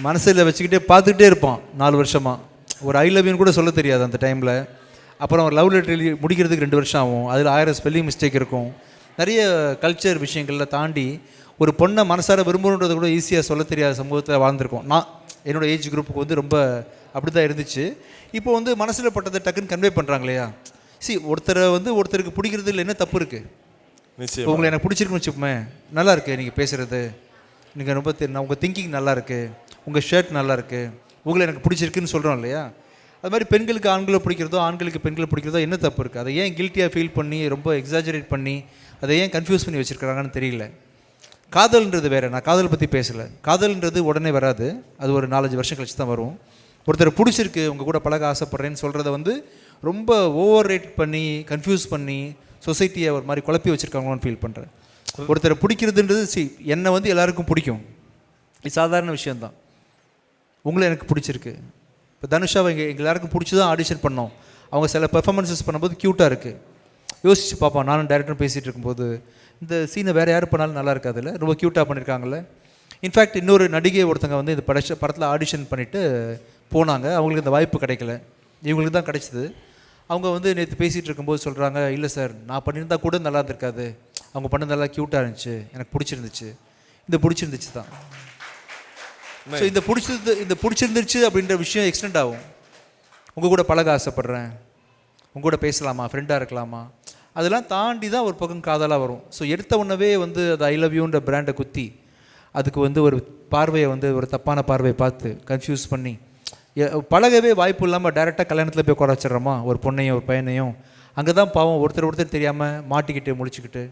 மனசில் வச்சுக்கிட்டே பார்த்துக்கிட்டே இருப்பான் 4 வருஷமாக. ஒரு ஐ லவ் யூன்னு கூட சொல்ல தெரியாது அந்த டைமில். அப்புறம் ஒரு லவ் லெட்டர் எழுதி முடிக்கிறதுக்கு 2 வருஷம் ஆகும். அதில் 1000 ஸ்பெல்லிங் மிஸ்டேக் இருக்கும். நிறைய கல்ச்சர் விஷயங்களில் தாண்டி ஒரு பொண்ணை மனசார விரும்பணுன்றதை கூட ஈஸியாக சொல்ல தெரியாத சமூகத்தில் வாழ்ந்திருக்கோம். நான் என்னோடய ஏஜ் குரூப்புக்கு வந்து ரொம்ப அப்படி தான் இருந்துச்சு. இப்போ வந்து மனசில் பட்டதை டக்குன்னு கன்வே பண்ணுறாங்க இல்லையா? ஒருத்தரை வந்து ஒருத்தருக்கு பிடிக்கிறதுல என்ன தப்பு இருக்குது? இப்போ உங்களை எனக்கு பிடிச்சிருக்குன்னு வச்சுப்போமே, நல்லா இருக்குது நீங்கள் பேசுகிறது, நீங்கள் ரொம்ப உங்கள் திங்கிங் நல்லா இருக்குது, உங்கள் ஷர்ட் நல்லா இருக்குது, உங்களை எனக்கு பிடிச்சிருக்குன்னு சொல்கிறோம் இல்லையா? அது மாதிரி பெண்களுக்கு ஆண்களை பிடிக்கிறதோ ஆண்களுக்கு பெண்களை பிடிக்கிறதோ என்ன தப்பு இருக்குது? அதை ஏன் கில்ட்டியாக ஃபீல் பண்ணி ரொம்ப எக்ஸாஜரேட் பண்ணி அதை ஏன் கன்ஃபியூஸ் பண்ணி வச்சுருக்கிறாங்கன்னு தெரியல. காதல்ன்றது வேறு. நான் காதல் பற்றி பேசலை. காதல்ன்றது உடனே வராது. அது ஒரு 4-5 வருஷம் கழிச்சு தான் வரும். ஒருத்தர் பிடிச்சிருக்கு, உங்கள் கூட பழக ஆசைப்பட்றேன்னு சொல்கிறத வந்து ரொம்ப ஓவர் ரேட் பண்ணி கன்ஃபியூஸ் பண்ணி சொசைட்டியை ஒரு மாதிரி குழப்பி வச்சுருக்காங்கன்னு ஃபீல் பண்ணுறேன். ஒருத்தரை பிடிக்கிறதுன்றது என்னை வந்து எல்லாருக்கும் பிடிக்கும், இது சாதாரண விஷயந்தான். உங்களை எனக்கு பிடிச்சிருக்கு. இப்போ தனுஷாவை எங்கள் எல்லாருக்கும் பிடிச்சி தான் ஆடிஷன் பண்ணோம். அவங்க சில பெர்ஃபார்மன்ஸஸ் பண்ணும்போது க்யூட்டாக இருக்குது. யோசிச்சு பார்ப்போம். நானும் டேரக்டரும் பேசிகிட்டு இருக்கும்போது இந்த சீனை வேறு யார் பண்ணாலும் நல்லா இருக்காதுல்ல, ரொம்ப க்யூட்டாக பண்ணியிருக்காங்கல்ல. இன்ஃபேக்ட் இன்னொரு நடிகை ஒருத்தங்க வந்து இந்த படத்தில் ஆடிஷன் பண்ணிவிட்டு போனாங்க. அவங்களுக்கு இந்த வாய்ப்பு கிடைக்கல, இவங்களுக்கு தான் கிடைச்சிது. அவங்க வந்து நேற்று பேசிகிட்டு இருக்கும்போது சொல்கிறாங்க, இல்லை சார் நான் பண்ணியிருந்தா கூட நல்லா இருந்திருக்காது, அவங்க பண்ணது நல்லா க்யூட்டாக இருந்துச்சு, எனக்கு பிடிச்சிருந்துச்சு, இந்த பிடிச்சிருந்துச்சு தான். ஸோ இந்த பிடிச்சிருந்துச்சு அப்படின்ற விஷயம் எக்ஸ்டெண்ட் ஆகும். உங்கள் கூட பழக ஆசைப்பட்றேன், உங்கள் கூட பேசலாமா, ஃப்ரெண்டாக இருக்கலாமா, அதெல்லாம் தாண்டி தான் ஒரு பக்கம் காதலாக வரும். ஸோ எடுத்த உடனே வந்து அது ஐ லவ் யூன்ற பிராண்டை குத்தி அதுக்கு வந்து ஒரு பார்வையை வந்து ஒரு தப்பான பார்வையை பார்த்து கன்ஃபியூஸ் பண்ணி பழகவே வாய்ப்பு இல்லாமல் டைரெக்டாக கல்யாணத்தில் போய் குறை வச்சிடறோமா ஒரு பொண்ணையும் ஒரு பையனையும். அங்கே தான் பாவம் ஒருத்தர் தெரியாமல் மாட்டிக்கிட்டு முடிச்சுக்கிட்டு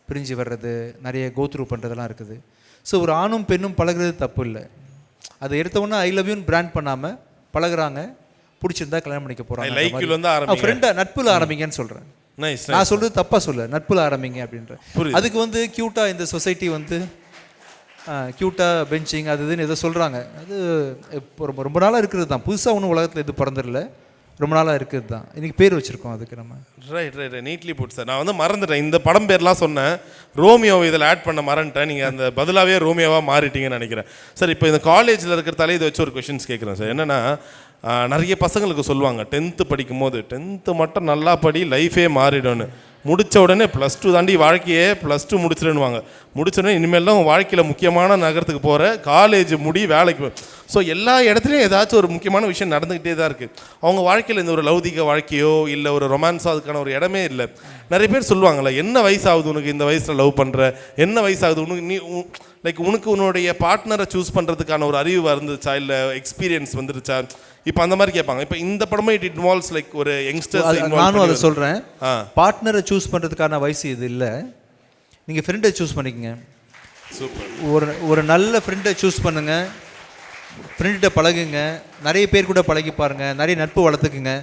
பிரிஞ்சு வர்றது, நிறைய கோத்ரூ பண்ணுறதெல்லாம் இருக்குது. ஸோ ஒரு ஆணும் பெண்ணும் பழகிறது தப்பு இல்லை. அதை எடுத்தவொன்னே ஐ லவ் யூன்னு பிராண்ட் பண்ணாமல் பழகுறாங்க, பிடிச்சிருந்தா கல்யாணம் பண்ணிக்க போகிறாங்க. ஃப்ரெண்டாக நட்பில் ஆரம்பிங்கன்னு சொல்கிறேன். நான் சொல்கிறது தப்பாக சொல்ல, நட்பில் ஆரம்பிங்க அப்படின்ற. அதுக்கு வந்து க்யூட்டாக இந்த சொசைட்டி வந்து க்யூட்டாக பெஞ்சிங் அது இதுன்னு எதோ சொல்கிறாங்க. அது ரொம்ப ரொம்ப நாளாக இருக்கிறது தான், புதுசாக ஒன்றும் உலகத்தில் எது பிறந்துடல, ரொம்ப நாளாக இருக்கிறது தான். இன்றைக்கி பேர் வச்சுருக்கோம் அதுக்கு நம்ம. Right neatly put sir. நான் வந்து மறந்துட்டேன், இந்த படம் பேர்லாம் சொன்னேன், ரோமியோ இதில் ஆட் பண்ண மறந்துட்டேன். நீங்கள் அந்த பதிலாகவே ரோமியோவாக மாறிட்டீங்கன்னு நினைக்கிறேன் சார். இப்போ இந்த காலேஜில் இருக்கிறதாலே இதை வச்சு ஒரு கொஷின்ஸ் கேட்குறேன் சார். என்னென்னா நிறைய பசங்களுக்கு சொல்லுவாங்க 10th படிக்கும் போது 10th மட்டும் நல்லா படி லைஃபே மாறிடும்னு. முடித்த உடனே +2 தாண்டி வாழ்க்கையே +2 முடிச்சிடுவாங்க. முடிச்சோடனே இனிமேல் தான் வாழ்க்கையில் முக்கியமான நகரத்துக்கு போகிற, காலேஜ் முடி வேலைக்கு. ஸோ எல்லா இடத்துலையும் ஏதாச்சும் ஒரு முக்கியமான விஷயம் நடந்துக்கிட்டே தான் இருக்குது. அவங்க வாழ்க்கையில் இந்த ஒரு லௌதிக வாழ்க்கையோ இல்லை ஒரு ரொமான்ஸோ அதுக்கான ஒரு இடமே இல்லை. நிறைய பேர் சொல்லுவாங்கள்ல, என்ன வயசாகுது உனக்கு இந்த வயசில் லவ் பண்ணுற, என்ன வயசாகுது உனக்கு, நீ லைக் உனக்கு உன்னுடைய பார்ட்னரை சூஸ் பண்ணுறதுக்கான ஒரு அறிவு வந்துருச்சா, இல்லை எக்ஸ்பீரியன்ஸ் வந்துருச்சா, இப்போ அந்த மாதிரி கேட்பாங்க. இப்போ இந்த படமே இட் இன்வால்வ்ஸ் லைக் ஒரு யங்ஸ்டர்ஸ். நானும் அதை சொல்கிறேன், பார்ட்னரை சூஸ் பண்ணுறதுக்கான வயசு இது இல்லை. நீங்கள் ஃப்ரெண்டை சூஸ் பண்ணிக்கங்க. சூப்பர். ஒரு நல்ல ஃப்ரெண்டை சூஸ் பண்ணுங்கள், ஃப்ரெண்ட்ட பழகுங்க, நிறைய பேர் கூட பழகி பாருங்கள், நிறைய நட்பு வளர்த்துக்குங்க.